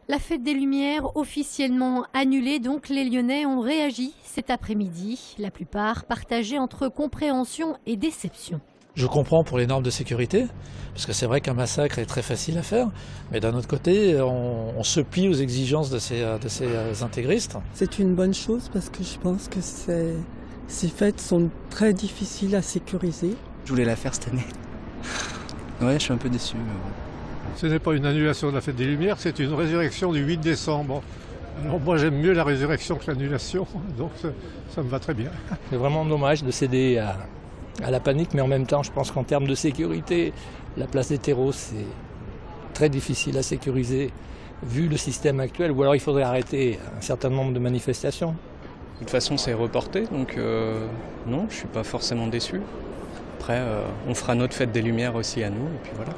La fête des Lumières officiellement annulée, donc les Lyonnais ont réagi cet après-midi. La plupart partagés entre compréhension et déception. Je comprends pour les normes de sécurité, parce que c'est vrai qu'un massacre est très facile à faire, mais d'un autre côté, on se plie aux exigences de ces intégristes. C'est une bonne chose parce que je pense que ces fêtes sont très difficiles à sécuriser. Je voulais la faire cette année. Ouais, je suis un peu déçu. Ce n'est pas une annulation de la fête des Lumières, c'est une résurrection du 8 décembre. Alors moi j'aime mieux la résurrection que l'annulation, donc ça me va très bien. C'est vraiment dommage de céder à la panique, mais en même temps je pense qu'en termes de sécurité, la place des terreaux c'est très difficile à sécuriser vu le système actuel, ou alors il faudrait arrêter un certain nombre de manifestations. De toute façon c'est reporté, donc non, je suis pas forcément déçu. Après on fera notre fête des Lumières aussi à nous, et puis voilà.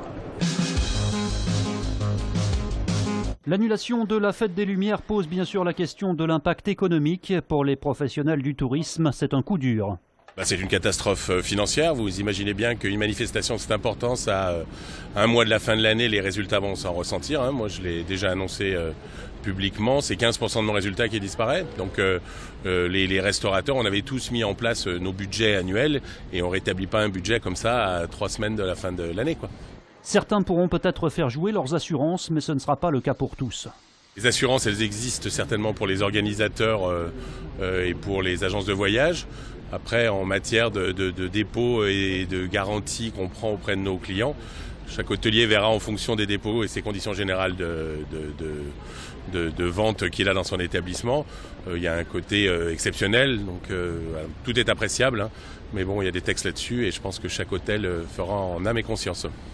L'annulation de la fête des Lumières pose bien sûr la question de l'impact économique. Pour les professionnels du tourisme, c'est un coup dur. C'est une catastrophe financière. Vous imaginez bien qu'une manifestation de cette importance, à un mois de la fin de l'année, les résultats vont s'en ressentir. Moi, je l'ai déjà annoncé publiquement. C'est 15% de mon résultat qui disparaît. Donc les restaurateurs, on avait tous mis en place nos budgets annuels et on ne rétablit pas un budget comme ça à 3 semaines de la fin de l'année, quoi. Certains pourront peut-être faire jouer leurs assurances, mais ce ne sera pas le cas pour tous. Les assurances, elles existent certainement pour les organisateurs et pour les agences de voyage. Après, en matière de dépôt et de garantie qu'on prend auprès de nos clients, chaque hôtelier verra en fonction des dépôts et ses conditions générales de vente qu'il a dans son établissement. Il y a un côté exceptionnel, donc tout est appréciable, hein. Mais bon, il y a des textes là-dessus et je pense que chaque hôtel fera en âme et conscience.